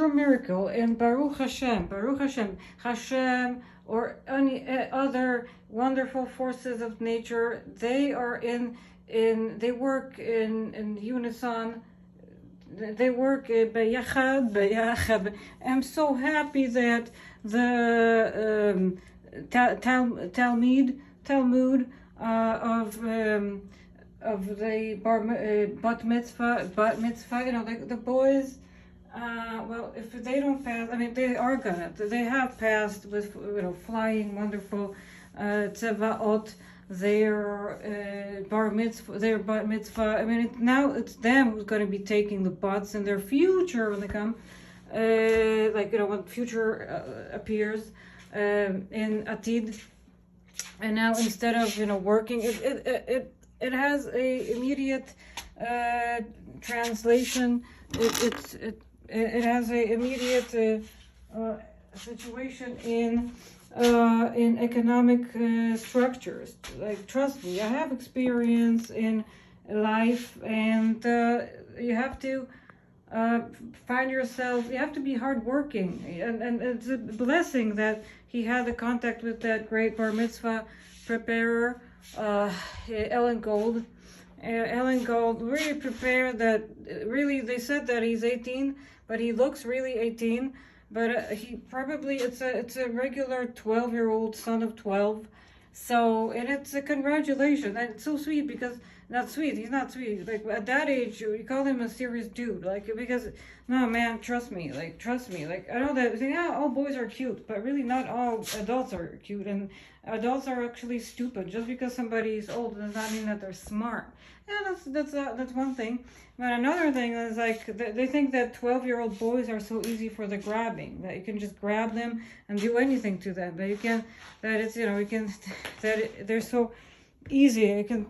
miracle, and Baruch Hashem, Hashem, or any other wonderful forces of nature, they are they work in unison. They work b'yachad. I'm so happy that the Talmud of the bat mitzvah, you know, the boys. Well, if they don't pass, I mean, they are gonna. They have passed with, you know, flying, wonderful tzevaot. Their bar mitzvah, their bat mitzvah. I mean, now it's them who's going to be taking the butts in their future when they come. Like, you know, when future appears in Atid. And now instead of, you know, working, it has a immediate translation. It has a immediate situation in economic structures. Like, trust me, I have experience in life, and you have to find yourself. You have to be hardworking, and it's a blessing that he had the contact with that great bar mitzvah preparer, Ellen Gold. Ellen Gold really prepared that. Really, they said that he's 18, but he looks really 18. But he probably, it's a regular 12-year-old son of 12. So, and it's a congratulations. And it's so sweet because, not sweet, he's not sweet. Like, at that age, you call him a serious dude. Like, because, no, man, trust me. Like, I know that, yeah, all boys are cute, but really not all adults are cute. And adults are actually stupid. Just because somebody is old does not mean that they're smart. Yeah, that's one thing. But another thing is, like, they think that 12-year-old boys are so easy for the grabbing, that you can just grab them and do anything to them. That you can, that it's, you know, you can, they're so easy. You can,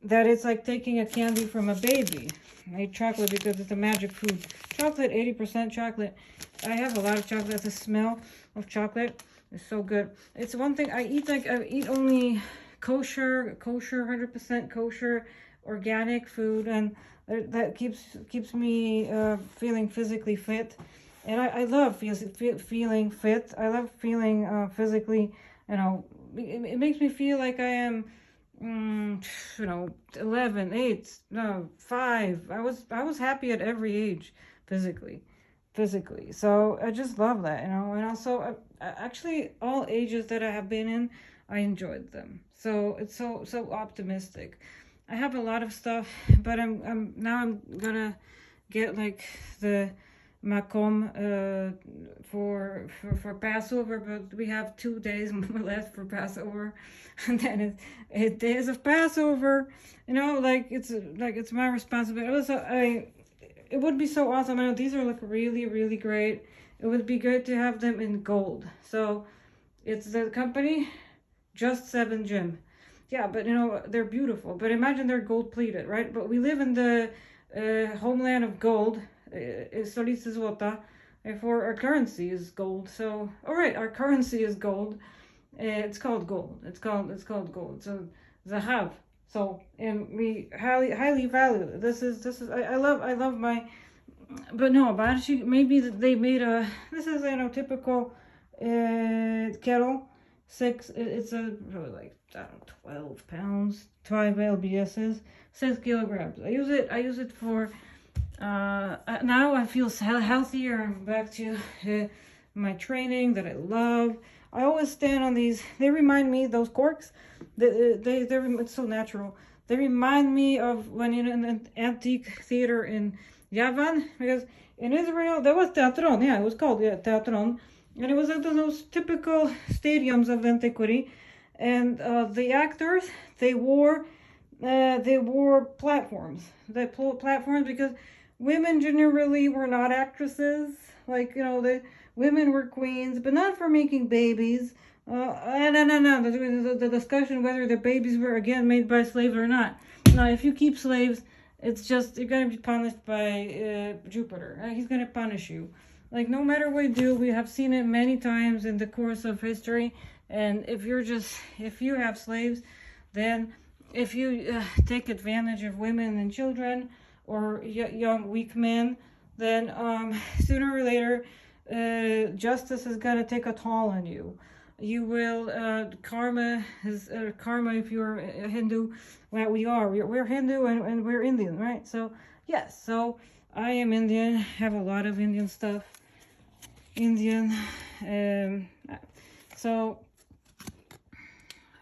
that it's like taking a candy from a baby. I eat chocolate because it's a magic food. Chocolate, 80% chocolate. I have a lot of chocolate. The smell of chocolate is so good. It's one thing I eat, like, I eat only kosher, 100% kosher, organic food, and that keeps me feeling physically fit. And I love feeling fit. I love feeling physically, you know, it makes me feel like I am, you know, 11, 8, no, 5. I was happy at every age physically. So I just love that, you know. And also, actually, all ages that I have been in, I enjoyed them. So it's so optimistic. I have a lot of stuff, but I'm gonna get, like, the makom for Passover, but we have 2 days left for Passover, and then it's 8 days of Passover. You know, like it's my responsibility. Also, it would be so awesome. I know these are, like, really, really great. It would be great to have them in gold. So it's the company Just 7 Gym. Yeah, but, you know, they're beautiful. But imagine they're gold plated, right? But we live in the homeland of gold, stolica złota. Therefore, our currency is gold. So, all right, our currency is gold. It's called gold. It's called gold. So, zahav. So, and we highly value it. This is I love my. But no, but actually, maybe they made a. This is, you know, typical kettle. It's probably like, I don't know, 12 pounds, 5 lbs's, 6 kilograms. I use it for, now I feel healthier. I'm back to my training that I love. I always stand on these. They remind me, those corks, it's so natural. They remind me of when in an antique theater in Yavan, because in Israel, there was teatron. Yeah, it was called, yeah, teatron. And it was like those typical stadiums of antiquity, and the actors, they wore platforms. They pulled platforms because women generally were not actresses. Like, you know, the women were queens, but not for making babies. No. The discussion whether the babies were again made by slaves or not. Now, if you keep slaves, it's just, you're going to be punished by Jupiter. He's going to punish you. Like, no matter what you do, we have seen it many times in the course of history. And if you have slaves, then if you take advantage of women and children or young weak men, then sooner or later, justice is gonna take a toll on you. You will, karma is, karma if you're a Hindu, well, we're Hindu and we're Indian, right? So, yes, so I am Indian, have a lot of Indian stuff, so,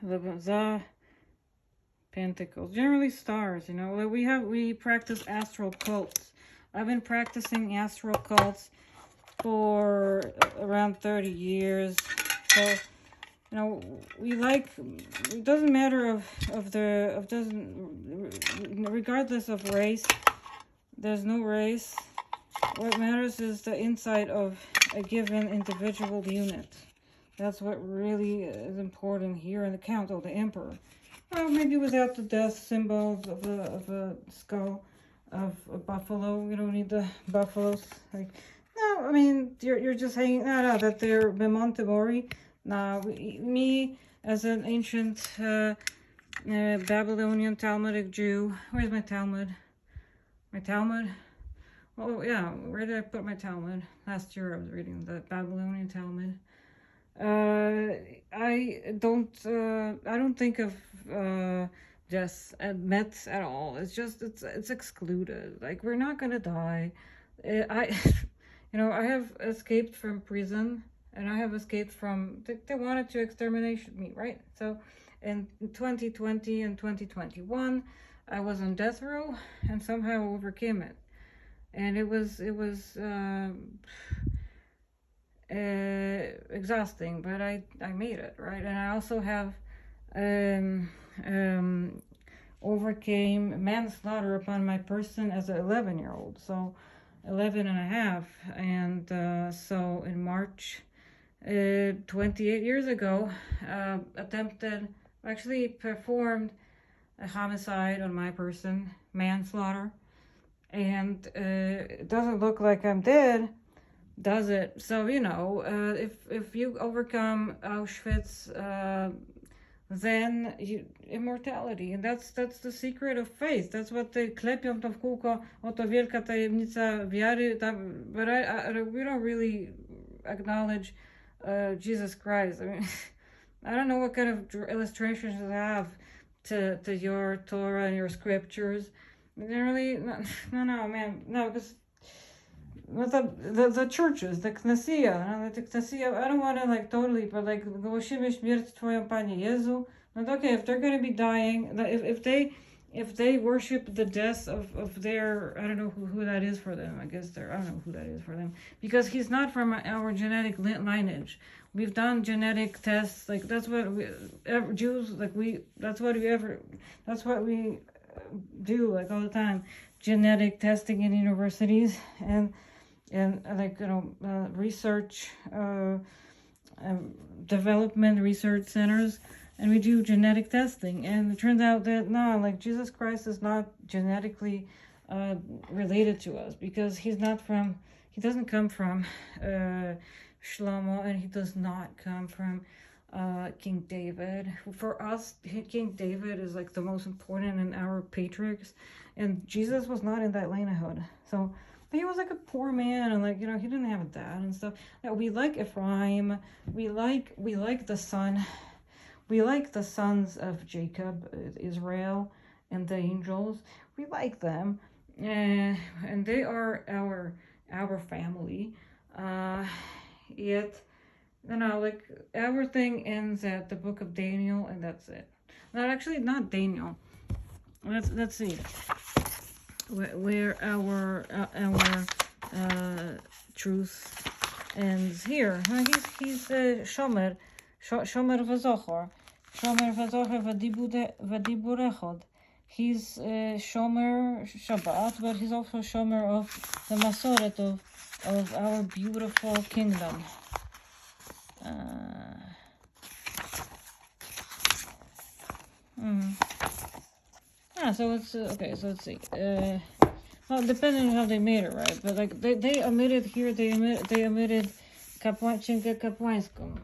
the Pentacles, generally stars, you know, we practice astral cults. I've been practicing astral cults for around 30 years. So, you know, it doesn't matter regardless of race, there's no race. What matters is the inside of a given individual unit. That's what really is important here in the count. Oh, the Emperor. Well, maybe without the death symbol of a skull of a buffalo. You don't need the buffaloes. Like, no, I mean, you're just hanging no, that they're Memento Mori. Now, me as an ancient Babylonian Talmudic Jew. Where's my Talmud? My Talmud? Oh yeah, where did I put my Talmud? Last year I was reading the Babylonian Talmud. I don't think of death and myths at all. It's just it's excluded. Like, we're not gonna die. I I have escaped from prison, and I have escaped from they wanted to exterminate me, right? So in 2020 and 2021 I was on death row and somehow overcame it, and it was exhausting, but I made it, right? And I also have overcame manslaughter upon my person as an 11-year-old, so 11 and a half, and so in March 28 years ago, actually performed a homicide on my person, manslaughter, and it doesn't look like I'm dead, does it? So, if you overcome Auschwitz, then immortality, and that's the secret of faith. That's what they klepią to w kółko, oto wielka tajemnica wiary, but we don't really acknowledge Jesus Christ. I mean, I don't know what kind of illustrations you have to your Torah and your scriptures. Generally, no, man, no, because the churches, the Knessia, I don't want to totally, but głosimy śmierć Twoją, Panie Jezu. And okay, if they're going to be dying, if they worship the death of their, I don't know who that is for them. I don't know who that is for them, because he's not from our genetic lineage. We've done genetic tests, that's what Jews, that's what we do, all the time. Genetic testing in universities and research, development research centers, and we do genetic testing, and it turns out that no, Jesus Christ is not genetically related to us, because he doesn't come from Shlomo, and he does not come from King David. For us, King David is the most important in our patriarchs, and Jesus was not in that lineage. So he was a poor man, and he didn't have a dad and stuff. Now, we like Ephraim, we like the son, we like the sons of Jacob, Israel, and the angels. We like them, and they are our family. Yet, everything ends at the book of Daniel, and that's it. Not actually, not Daniel. Let's see where our truth ends here. He's Shomer v'Zochor v'Diburechod. He's Shomer Shabbat, but he's also Shomer of the Masoret of our beautiful kingdom. So it's okay. So let's see. Well, depending on how they made it, right? But they omitted here. They omitted Chinka Kapłańską.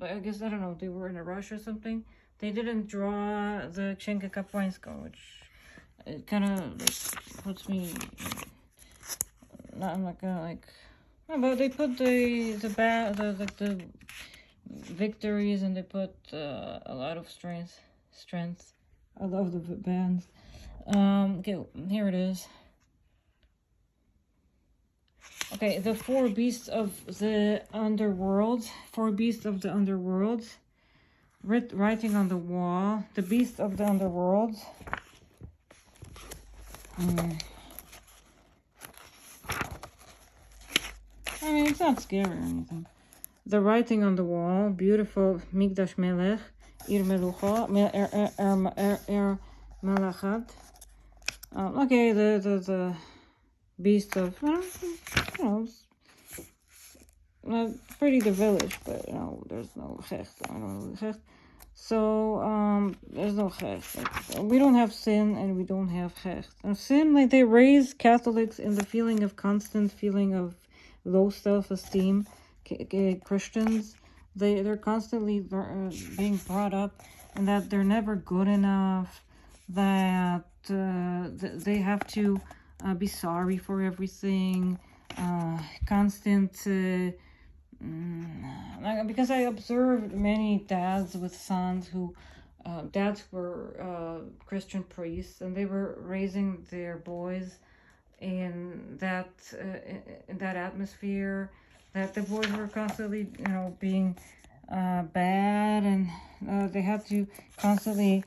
I guess, I don't know. They were in a rush or something. They didn't draw the Chinka Kapłańską, which it kind of puts me I'm not gonna like. No, but they put the victories, and they put a lot of strength. I love the bands. Okay, here it is. Okay, the four beasts of the underworld. Four beasts of the underworld. Writing on the wall. The beasts of the underworld. I mean, it's not scary or anything. The writing on the wall. Beautiful. Migdash Melech. Ir Melucha. Melachat. Okay, the beast of, pretty the village, but there's no Gecht. I don't know Gecht. So there's no Gecht. Like, we don't have sin and we don't have Gecht. And sin, like, they raise Catholics in the constant feeling of low self-esteem. Christians, they're constantly being brought up, and that they're never good enough, that they have to be sorry for everything, constant, because I observed many dads with sons who, dads were Christian priests, and they were raising their boys in that atmosphere, that the boys were constantly, being bad, and they had to constantly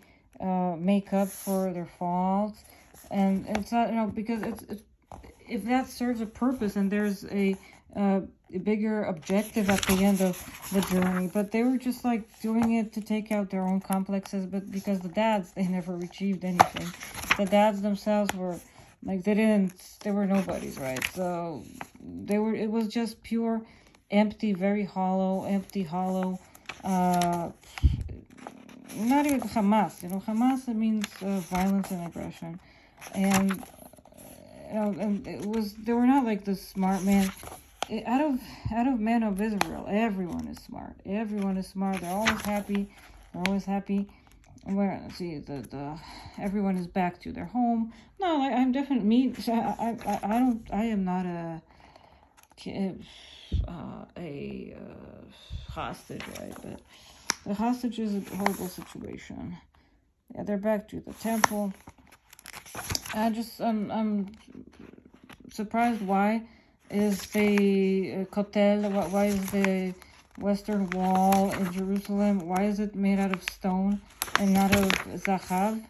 make up for their faults. And it's not, because it's if that serves a purpose and there's a bigger objective at the end of the journey, but they were just like doing it to take out their own complexes. But because the dads, they never achieved anything. The dads themselves were like, they were nobodies, right? So it was just pure empty, very hollow, not even Hamas. Hamas, it means violence and aggression. And and they were not like the smart man. Out of men of Israel, everyone is smart. They're always happy. Where everyone is back to their home. No, I'm definitely I am not a hostage, right? But the hostage is a horrible situation. Yeah, they're back to the temple. I'm surprised. Why is the Kotel? Why is the Western Wall in Jerusalem? Why is it made out of stone and not of zahav,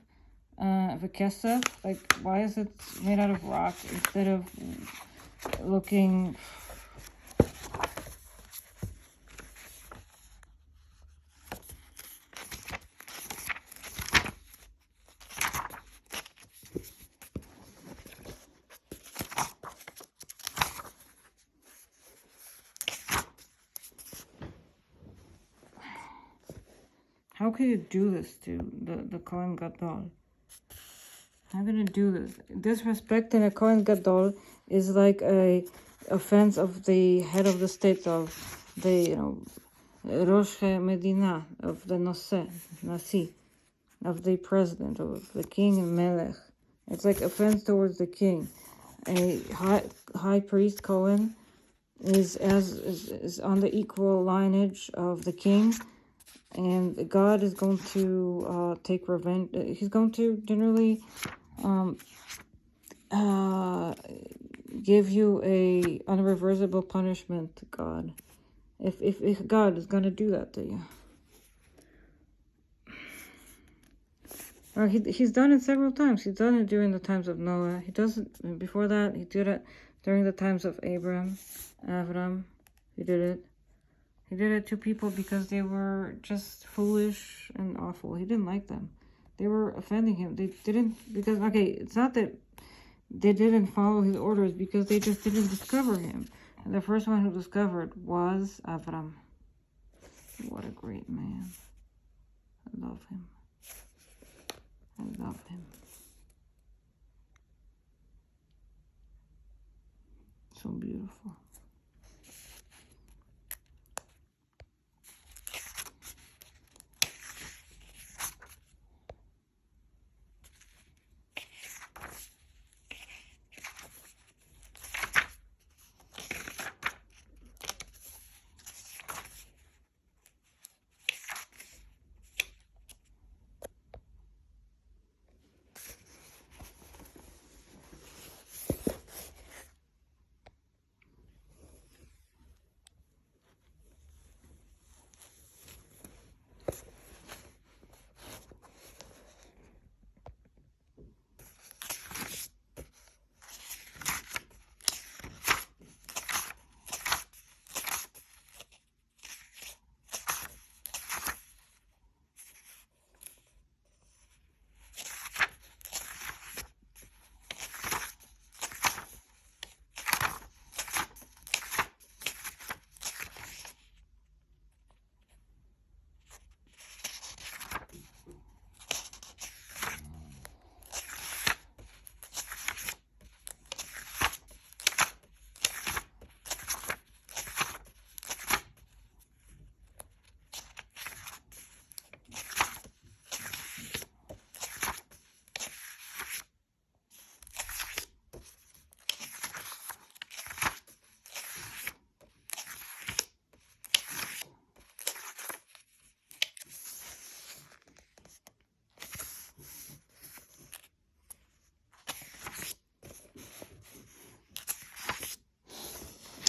v'kesef? Like, why is it made out of rock instead of looking? How can you do this to the Kohen Gadol? How can you do this? Disrespecting a Kohen Gadol is like a offense of the head of the state, of the Rosh Medina, of the Nasi, of the president, of the king and Melech. It's like offense towards the king. A high priest Kohen is on the equal lineage of the king. And God is going to take revenge. He's going to generally give you a unreversible punishment, God. If God is going to do that to you. He's done it several times. He's done it during the times of Noah. He does it before that. He did it during the times of Avram. He did it. He did it to people because they were just foolish and awful. He didn't like them. They were offending him. They didn't, because, it's not that they didn't follow his orders, because they just didn't discover him. And the first one who discovered was Avram. What a great man. I love him. So beautiful.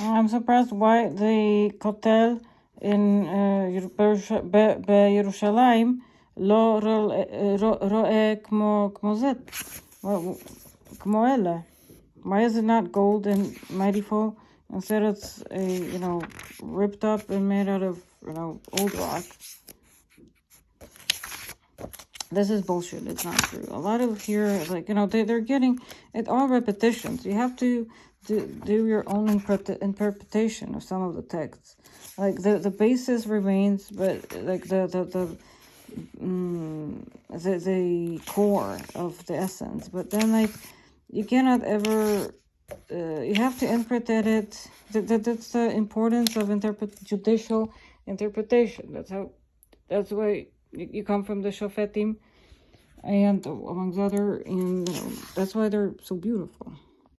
I'm surprised why the kotel in בירושלים לא רואה כמו זה, כמו אלה. Why is it not gold and mightyful? Instead it's ripped up and made out of, old rock. This is bullshit. It's not true. A lot of here, like, they're getting it all repetitions. You have to do your own interpretation of some of the texts. Like the basis remains, but like the core of the essence. But then, like, you cannot ever. You have to interpret it. That's the importance of judicial interpretation. That's why you come from the Shofetim, and amongst other, and that's why they're so beautiful.